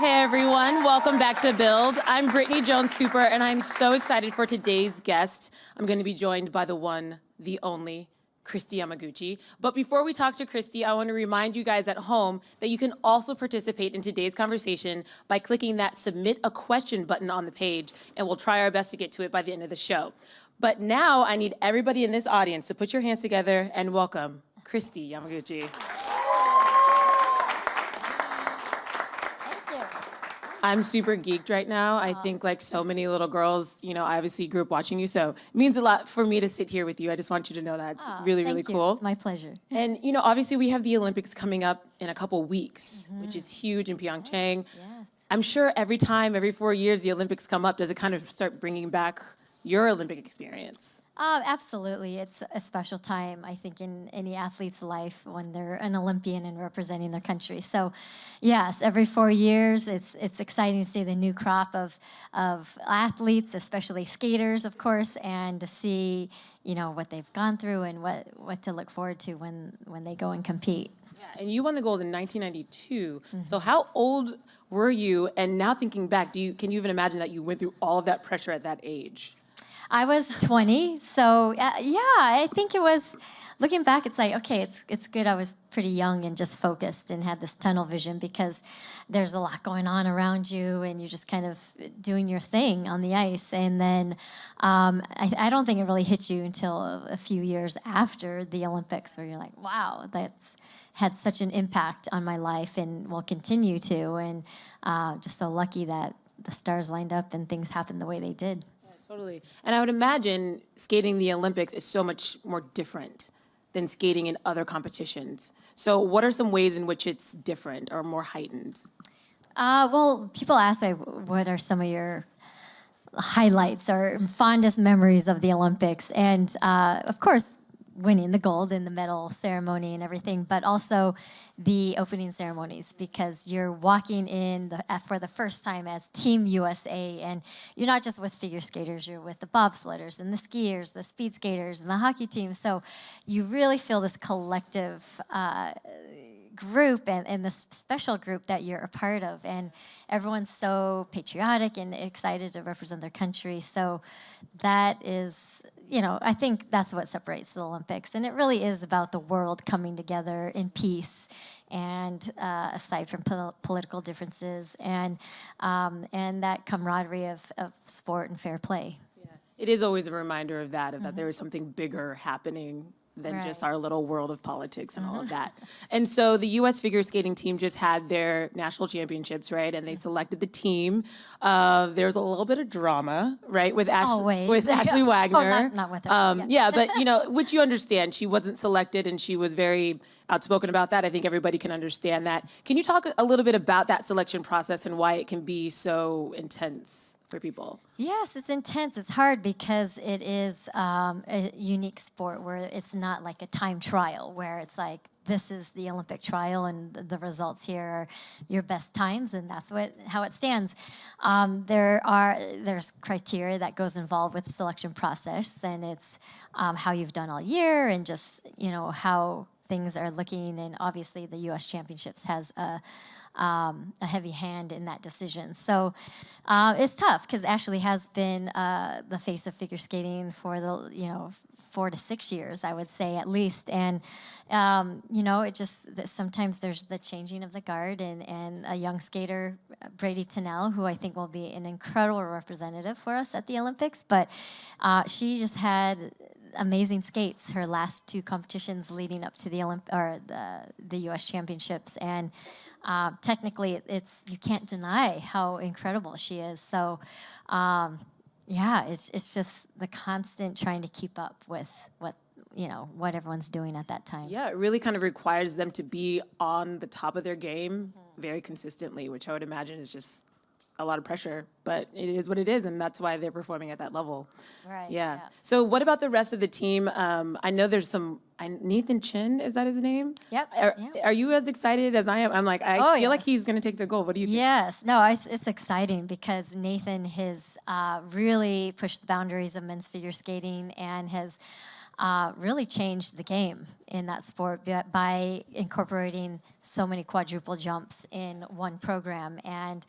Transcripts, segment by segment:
Hey everyone, welcome back to Build. I'm Brittany Jones-Cooper, and I'm so excited for today's guest. I'm going to be joined by the one, the only, Kristi Yamaguchi. But before we talk to Kristi, I want to remind you guys at home that you can also participate in today's conversation by clicking that Submit a Question button on the page, and we'll try our best to get to it by the end of the show. But now I need everybody in this audience to put your hands together and welcome Kristi Yamaguchi. I'm super geeked right now. I think like so many little girls, you know, I obviously grew up watching you, so it means a lot for me to sit here with you. I just want you to know that. It's really, really cool. It's my pleasure. And, you know, obviously we have the Olympics coming up in a couple weeks, which is huge in PyeongChang. Yes. I'm sure every 4 years the Olympics come up, does it kind of start bringing back your Olympic experience? Absolutely. It's a special time, I think, in any athlete's life when they're an Olympian and representing their country. So, yes, every 4 years, it's exciting to see the new crop of athletes, especially skaters, of course, and to see, you know, what they've gone through and what to look forward to when they go and compete. Yeah, and you won the gold in 1992. So how old were you? And now thinking back, can you even imagine that you went through all of that pressure at that age? I was 20, so yeah, I think it was, looking back, it's like, okay, it's good I was pretty young and just focused and had this tunnel vision because there's a lot going on around you and you're just kind of doing your thing on the ice. And then I don't think it really hit you until a few years after the Olympics where you're like, wow, that's had such an impact on my life and will continue to. And just so lucky that the stars lined up and things happened the way they did. Totally. And I would imagine skating the Olympics is so much more different than skating in other competitions. So what are some ways in which it's different or more heightened? Well, people ask, like, what are some of your highlights or fondest memories of the Olympics? And of course, winning the gold in the medal ceremony and everything, but also the opening ceremonies because you're walking in for the first time as Team USA, and you're not just with figure skaters, you're with the bobsledders and the skiers, the speed skaters, and the hockey team. So you really feel this collective group and this special group that you're a part of, and everyone's so patriotic and excited to represent their country. So that is, you know, I think that's what separates the Olympics, and it really is about the world coming together in peace, and aside from political differences, and that camaraderie of sport and fair play. Yeah. It is always a reminder of that there is something bigger happening than just our little world of politics and all of that. And so the U.S. figure skating team just had their national championships, right? And they selected the team. There's a little bit of drama, right, with Ashley Wagner. Not with her. Yeah, but you know, which you understand. She wasn't selected, and she was very outspoken about that. I think everybody can understand that. Can you talk a little bit about that selection process and why it can be so intense for people? Yes, it's intense. It's hard because it is a unique sport where it's not like a time trial where it's like, this is the Olympic trial and the results here are your best times, and that's how it stands. There's criteria that goes involved with the selection process, and it's how you've done all year and just, you know, how things are looking, and obviously the U.S. Championships has a heavy hand in that decision. So it's tough because Ashley has been the face of figure skating for the 4 to 6 years, I would say at least. And you know, it just sometimes there's the changing of the guard, and a young skater, Brady Tennell, who I think will be an incredible representative for us at the Olympics. But she just had amazing skates her last 2 competitions leading up to the U.S. Championships, and technically you can't deny how incredible she is. So yeah, it's just the constant trying to keep up with what everyone's doing at that time. Yeah, it really kind of requires them to be on the top of their game very consistently, which I would imagine is just a lot of pressure, but it is what it is, and that's why they're performing at that level. Right. Yeah. So what about the rest of the team? I know there's Nathan Chin, is that his name? Yep. Are you as excited as I am? I'm like, I feel like he's going to take the gold. What do you think? Yes. No, it's exciting because Nathan has really pushed the boundaries of men's figure skating and has really changed the game in that sport by incorporating so many quadruple jumps in one program. And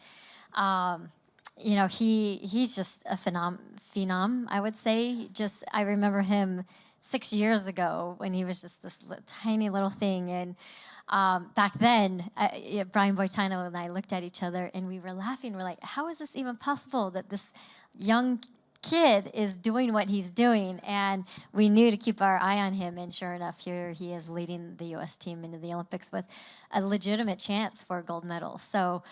you know, he's just a phenom, I would say. Just I remember him 6 years ago when he was just this tiny little thing. And back then, Brian Boitano and I looked at each other and we were laughing. We're like, how is this even possible that this young kid is doing what he's doing? And we knew to keep our eye on him. And sure enough, here he is leading the U.S. team into the Olympics with a legitimate chance for a gold medal. So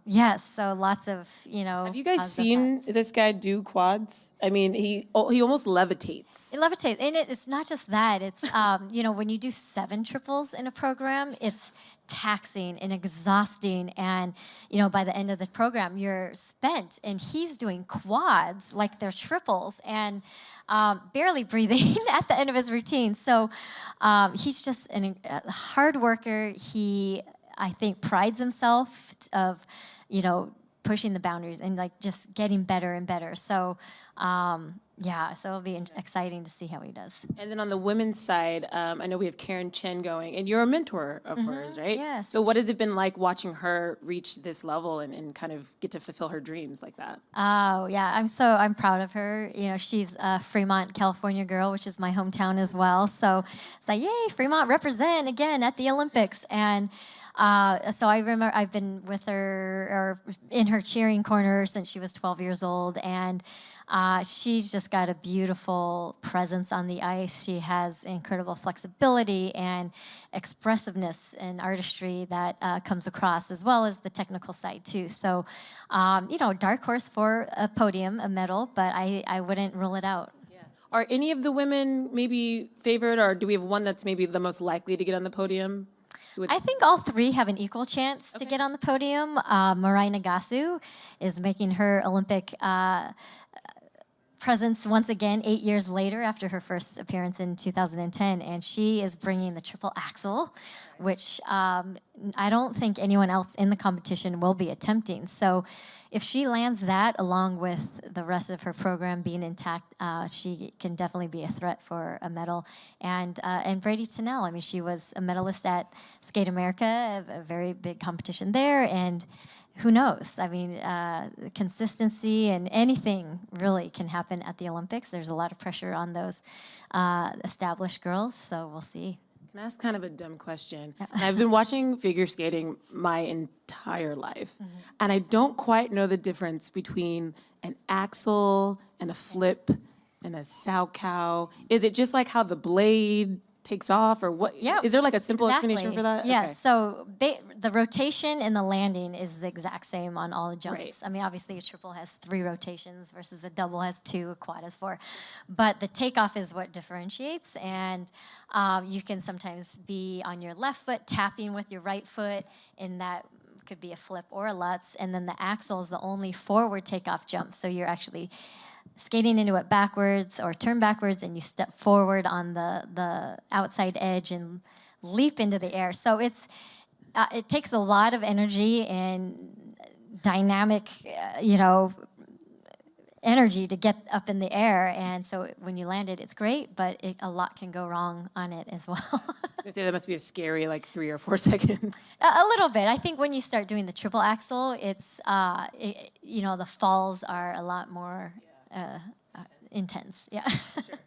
yes, so lots of, you know. Have you guys seen this guy do quads? I mean, he almost levitates. It levitates, and it's not just that. It's, you know, when you do 7 triples in a program, it's taxing and exhausting, and, you know, by the end of the program, you're spent, and he's doing quads like they're triples, and barely breathing at the end of his routine. So he's just a hard worker. He, I think, prides himself of, you know, pushing the boundaries and like just getting better and better. So yeah, so it'll be exciting to see how he does. And then on the women's side, I know we have Karen Chen going, and you're a mentor of hers, right? Yes. So what has it been like watching her reach this level and kind of get to fulfill her dreams like that? Oh yeah, I'm proud of her. You know, she's a Fremont, California girl, which is my hometown as well. So it's like, yay, Fremont represent again at the Olympics. And so I remember I've been with her or in her cheering corner since she was 12 years old, and she's just got a beautiful presence on the ice. She has incredible flexibility and expressiveness and artistry that comes across, as well as the technical side too. So, you know, dark horse for a podium, a medal, but I wouldn't rule it out. Yeah. Are any of the women maybe favored, or do we have one that's maybe the most likely to get on the podium? I think all 3 have an equal chance to get on the podium. Mirai Nagasu is making her Olympic presence once again 8 years later after her first appearance in 2010, and she is bringing the triple axel, which I don't think anyone else in the competition will be attempting. So if she lands that along with the rest of her program being intact, she can definitely be a threat for a medal. And Brady Tennell, I mean, she was a medalist at Skate America, a very big competition there, and who knows? I mean, consistency and anything really can happen at the Olympics. There's a lot of pressure on those established girls, so we'll see. Can I ask kind of a dumb question? I've been watching figure skating my entire life, and I don't quite know the difference between an axel and a flip and a sow cow. Is it just like how the blade takes off, or what? Yeah. Is there like a simple explanation for that? Yes. Okay. So the rotation and the landing is the exact same on all the jumps. Right. I mean, obviously a triple has 3 rotations versus a double has 2, a quad has 4. But the takeoff is what differentiates, and you can sometimes be on your left foot tapping with your right foot, and that could be a flip or a Lutz, and then the axle is the only forward takeoff jump. So you're actually skating into it backwards or turn backwards, and you step forward on the outside edge and leap into the air. So it's it takes a lot of energy and dynamic, you know, energy to get up in the air. And so when you land it, it's great, but a lot can go wrong on it as well. I was gonna say that must be a scary like 3 or 4 seconds. A little bit. I think when you start doing the triple axel, it's you know, the falls are a lot more intense. Yeah. Sure.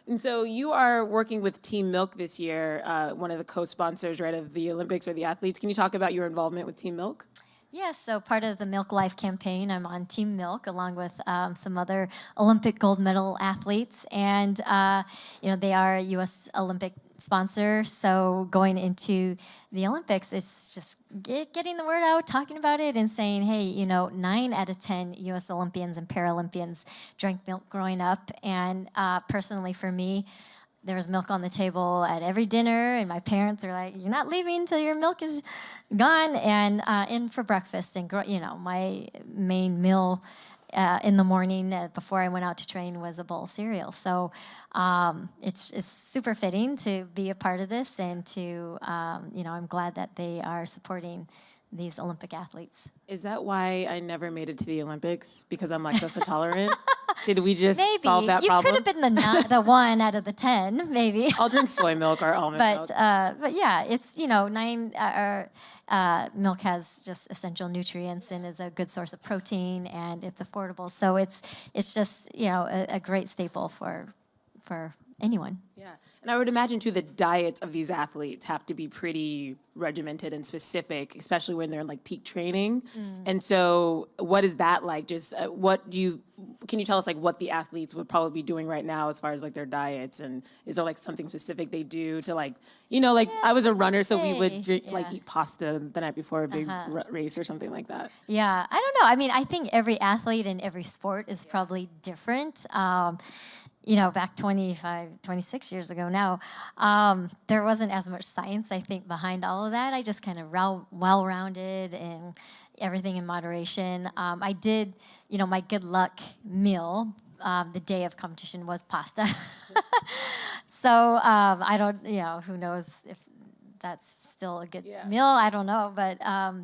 And so you are working with Team Milk this year, one of the co-sponsors, right, of the Olympics or the athletes. Can you talk about your involvement with Team Milk? Yes, so part of the Milk Life campaign, I'm on Team Milk along with some other Olympic gold medal athletes, and you know, they are a U.S. Olympic sponsor. So going into the Olympics, it's just getting the word out, talking about it, and saying, hey, you know, 9 out of 10 U.S. Olympians and Paralympians drank milk growing up, and personally for me, there was milk on the table at every dinner, and my parents are like, you're not leaving until your milk is gone, and in for breakfast. And, you know, my main meal in the morning before I went out to train was a bowl of cereal. So it's super fitting to be a part of this, and to, you know, I'm glad that they are supporting these Olympic athletes. Is that why I never made it to the Olympics? Because I'm lactose intolerant? Did we just Maybe. solve that You problem? could have been the 1 out of the 10, maybe. I'll drink soy milk or almond milk. But yeah, it's, milk has just essential nutrients and is a good source of protein, and it's affordable. So it's just, a great staple for anyone. Yeah, and I would imagine too the diets of these athletes have to be pretty regimented and specific, especially when they're in like peak training. And so, what is that like? Just can you tell us like what the athletes would probably be doing right now as far as like their diets, and is there like something specific they do to like I was a runner, so we would drink, like eat pasta the night before a big race or something like that. Yeah, I don't know. I mean, I think every athlete in every sport is probably different. Back 26 years ago now, there wasn't as much science, I think, behind all of that. I just kind of well-rounded and everything in moderation. I did, my good luck meal the day of competition was pasta. So I don't, who knows if that's still a good meal. I don't know, but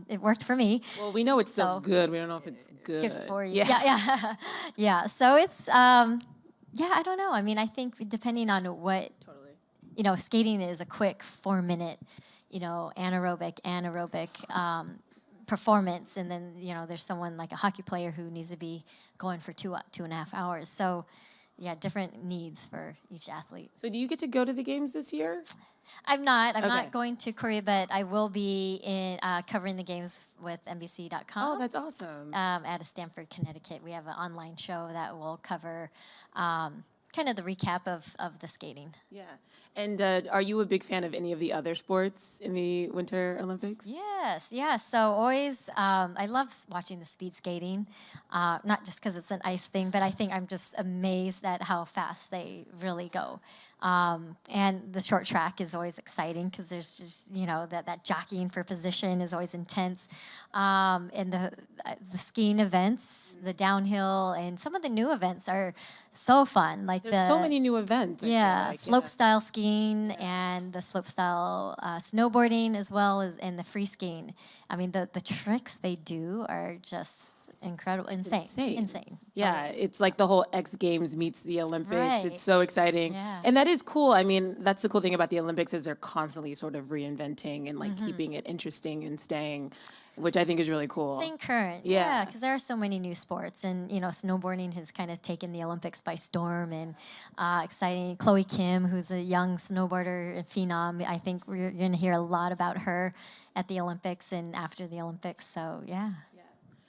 it worked for me. Well, we know it's still good. We don't know if it's good. Good for you. Yeah. Yeah. So it's... I don't know. I mean, I think depending on what, skating is a quick 4-minute, anaerobic performance. And then, there's someone like a hockey player who needs to be going for 2.5 hours. So, yeah, different needs for each athlete. So do you get to go to the games this year? I'm not. I'm not going to Korea, but I will be covering the games with NBC.com. Oh, that's awesome. At Stamford, Connecticut. We have an online show that will cover kind of the recap of the skating. Yeah. And are you a big fan of any of the other sports in the Winter Olympics? Yes. So always, I love watching the speed skating, not just because it's an ice thing, but I think I'm just amazed at how fast they really go. And the short track is always exciting because there's just, that jockeying for position is always intense. And the skiing events, the downhill, and some of the new events are so fun. Like there's so many new events. Slope style skiing and the slope style snowboarding as well as and the free skiing. I mean, the tricks they do are just incredible, insane. Yeah, it's like the whole X Games meets the Olympics. Right. It's so exciting. Yeah. And that is cool. I mean, that's the cool thing about the Olympics is they're constantly sort of reinventing and like keeping it interesting and staying, which I think is really cool. Staying current. Yeah, because there are so many new sports. And, snowboarding has kind of taken the Olympics by storm and exciting. Chloe Kim, who's a young snowboarder and phenom, I think you're going to hear a lot about her at the Olympics and after the Olympics. So, yeah.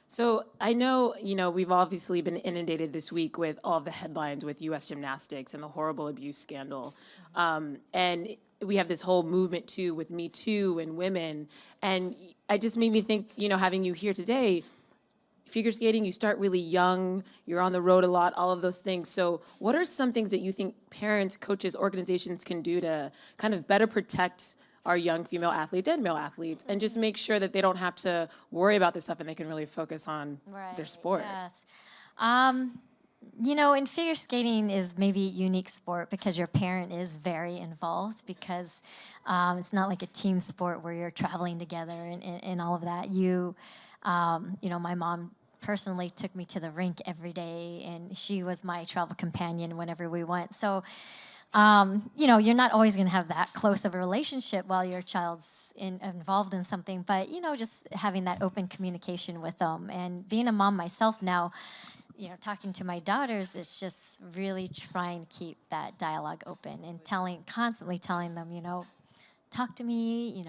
So I know, we've obviously been inundated this week with all of the headlines with U.S. gymnastics and the horrible abuse scandal. And we have this whole movement, too, with Me Too and women. And it just made me think, having you here today, figure skating, you start really young, you're on the road a lot, all of those things. So what are some things that you think parents, coaches, organizations can do to kind of better protect our young female athletes and male athletes and just make sure that they don't have to worry about this stuff and they can really focus on their sport? Yes. And figure skating is maybe a unique sport because your parent is very involved because it's not like a team sport where you're traveling together and all of that. My mom personally took me to the rink every day, and she was my travel companion whenever we went. So, you're not always going to have that close of a relationship while your child's involved in something, but, just having that open communication with them. And being a mom myself now, talking to my daughters, it's just really trying to keep that dialogue open and constantly telling them, talk to me,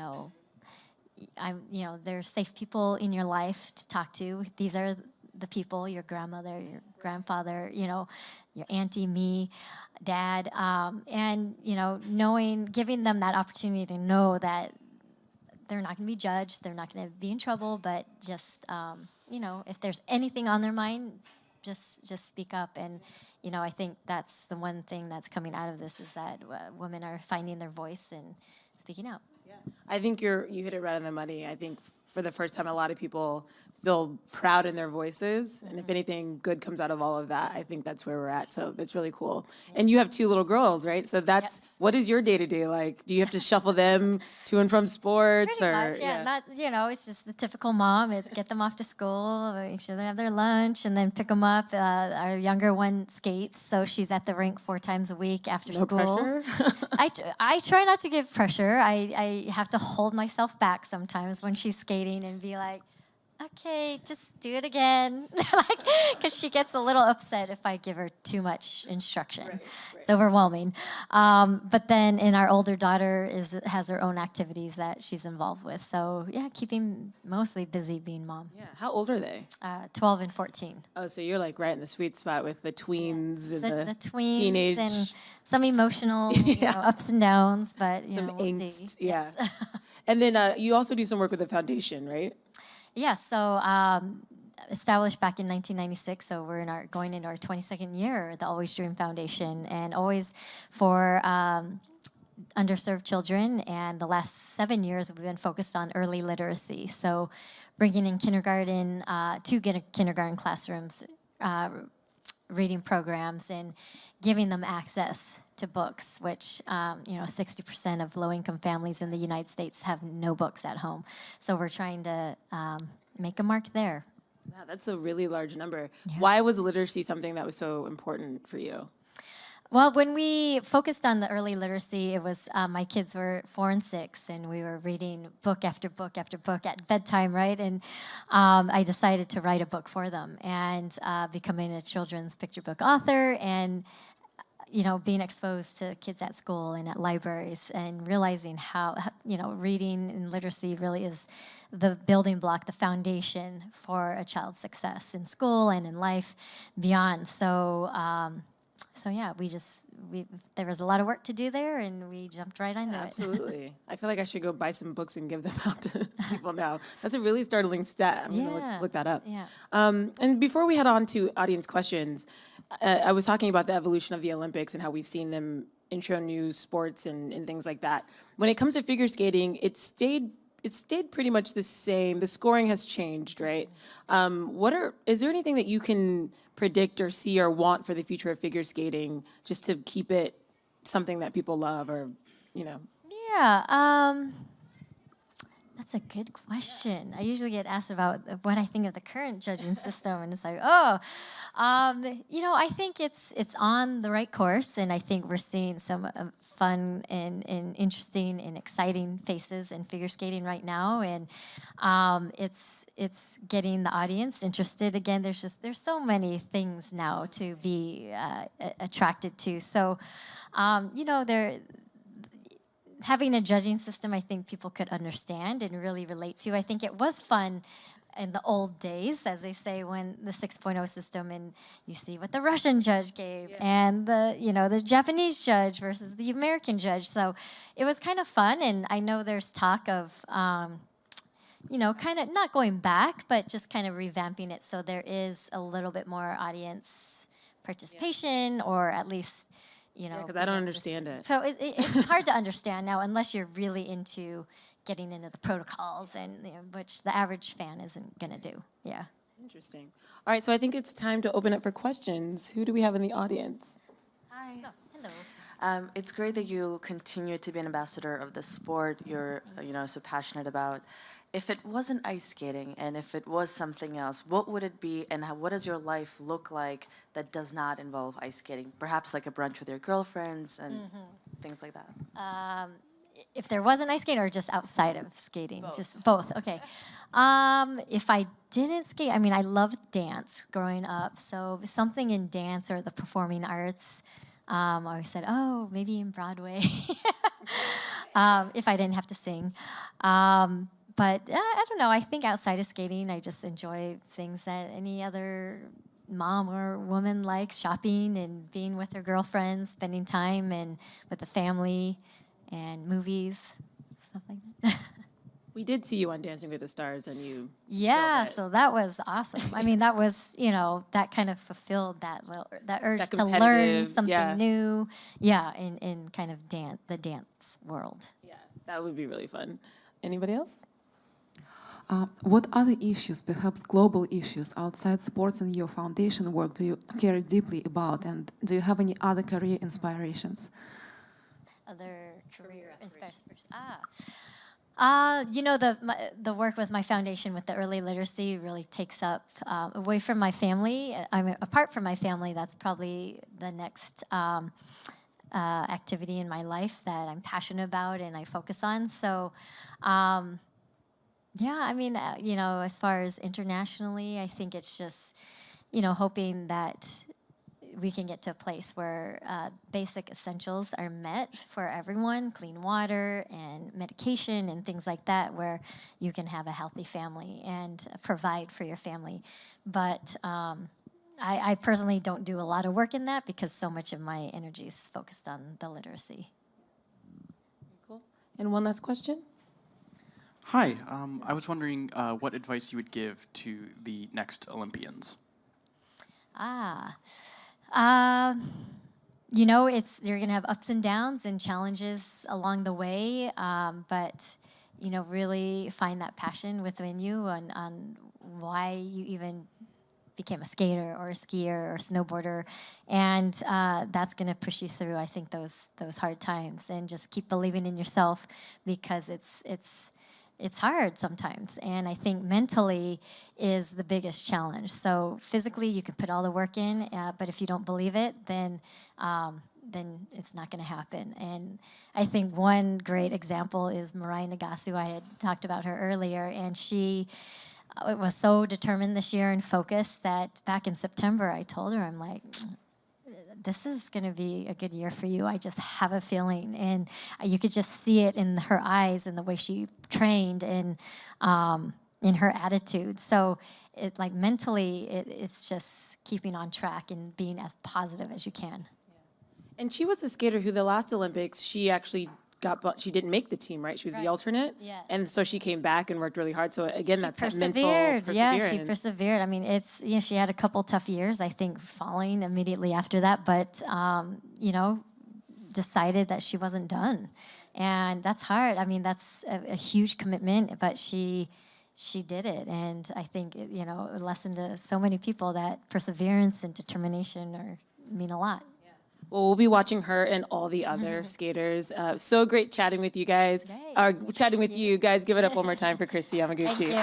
there's safe people in your life to talk to. These are the people, your grandmother, your grandfather, your auntie, me, dad, and, giving them that opportunity to know that they're not going to be judged, they're not going to be in trouble, but just, if there's anything on their mind, just speak up. And, I think that's the one thing that's coming out of this is that women are finding their voice and speaking out. I think you hit it right on the money. I think for the first time, a lot of people feel proud in their voices. And if anything good comes out of all of that, I think that's where we're at. So that's really cool. And you have 2 little girls, right? So that's, what is your day-to-day like? Do you have to shuffle them to and from sports? Pretty much, yeah. Not, it's just the typical mom. It's get them off to school, make sure they have their lunch, and then pick them up. Our younger one skates, so she's at the rink 4 times a week after school. Pressure? I try not to give pressure. I have to hold myself back sometimes when she's skating and be like, okay, just do it again. Because she gets a little upset if I give her too much instruction. Right. It's overwhelming. But then, our older daughter has her own activities that she's involved with. So, yeah, keeping mostly busy being mom. Yeah. How old are they? 12 and 14. Oh, so you're like right in the sweet spot with the tweens and the tweens teenage. And some emotional ups and downs, but, some we'll angst. see. Yeah. Yes. And then you also do some work with the foundation, right? Yeah, so established back in 1996, so we're going into our 22nd year, the Always Dream Foundation, and always for underserved children. And the last 7 years, we've been focused on early literacy. So bringing in kindergarten, 2 kindergarten classrooms, reading programs, and giving them access to books, which 60% of low-income families in the United States have no books at home. So we're trying to make a mark there. Wow, that's a really large number. Yeah. Why was literacy something that was so important for you? Well, when we focused on the early literacy, it was my kids were 4 and 6, and we were reading book after book after book at bedtime, right? And I decided to write a book for them, and becoming a children's picture book author, and being exposed to kids at school and at libraries, and realizing how reading and literacy really is the building block, the foundation for a child's success in school and in life beyond. So yeah, there was a lot of work to do there, and we jumped right into it. Absolutely. I feel like I should go buy some books and give them out to people now. That's a really startling stat. I'm going to look that up. Yeah. And before we head on to audience questions, I was talking about the evolution of the Olympics and how we've seen them intro new sports and things like that. When it comes to figure skating, it stayed pretty much the same. The scoring has changed, right? Is there anything that you can predict or see or want for the future of figure skating, just to keep it something that people love, or Yeah. That's a good question. I usually get asked about what I think of the current judging system, and it's like, I think it's on the right course, and I think we're seeing some fun and interesting and exciting faces in figure skating right now, and it's getting the audience interested again. There's so many things now to be attracted to. So, having a judging system, I think people could understand and really relate to. I think it was fun in the old days, as they say, when the 6.0 system, and you see what the Russian judge gave, and the Japanese judge versus the American judge. So it was kind of fun, and I know there's talk of, kind of not going back, but just kind of revamping it so there is a little bit more audience participation, or at least, because I don't understand it. So it's hard to understand now unless you're really into getting into the protocols, and which the average fan isn't going to do. Yeah. Interesting. All right, so I think it's time to open up for questions. Who do we have in the audience? Hi. Oh, hello. It's great that you continue to be an ambassador of the sport you're so passionate about. If it wasn't ice skating, and if it was something else, what would it be, and what does your life look like that does not involve ice skating? Perhaps like a brunch with your girlfriends and things like that. If there wasn't ice skating, or just outside of skating? Both. Just both, okay. If I didn't skate, I loved dance growing up, so something in dance or the performing arts. I always said, maybe in Broadway, if I didn't have to sing. But I don't know, I think outside of skating, I just enjoy things that any other mom or woman likes: shopping and being with her girlfriends, spending time and with the family, and movies, stuff like that. We did see you on Dancing with the Stars, and you Yeah, so that was awesome. That was, that kind of fulfilled that urge to learn something new. Yeah, in kind of the dance world. Yeah, that would be really fun. Anybody else? What other issues, perhaps global issues outside sports and your foundation work, do you care deeply about, and do you have any other career inspirations? Other career inspirations. The work with my foundation with the early literacy really takes up away from my family. Apart from my family, that's probably the next activity in my life that I'm passionate about and I focus on. So, as far as internationally, I think it's just, hoping that we can get to a place where basic essentials are met for everyone, clean water and medication and things like that, where you can have a healthy family and provide for your family. But I personally don't do a lot of work in that because so much of my energy is focused on the literacy. Cool. And one last question. Hi, I was wondering what advice you would give to the next Olympians. You're going to have ups and downs and challenges along the way, but, really find that passion within you on why you even became a skater or a skier or a snowboarder, and that's going to push you through, I think, those hard times, and just keep believing in yourself because it's hard sometimes, and I think mentally is the biggest challenge. So physically, you can put all the work in, but if you don't believe it, then it's not going to happen. And I think one great example is Mirai Nagasu. I had talked about her earlier, and she was so determined this year and focused that back in September, I told her, I'm like, this is going to be a good year for you. I just have a feeling. And you could just see it in her eyes and the way she trained and in her attitude. So mentally, it's just keeping on track and being as positive as you can. And she was the skater who the last Olympics, she actually she didn't make the team, right? She was the alternate. Yeah. And so she came back and worked really hard. So again, that's that mental perseverance. Yeah, she persevered. I mean, she had a couple tough years, I think, falling immediately after that, but, decided that she wasn't done. And that's hard. I mean, that's a huge commitment, but she did it. And I think, a lesson to so many people that perseverance and determination mean a lot. Well, we'll be watching her and all the other skaters. So great chatting with you guys. Chatting with you guys. Give it up one more time for Kristi Yamaguchi. Thank you.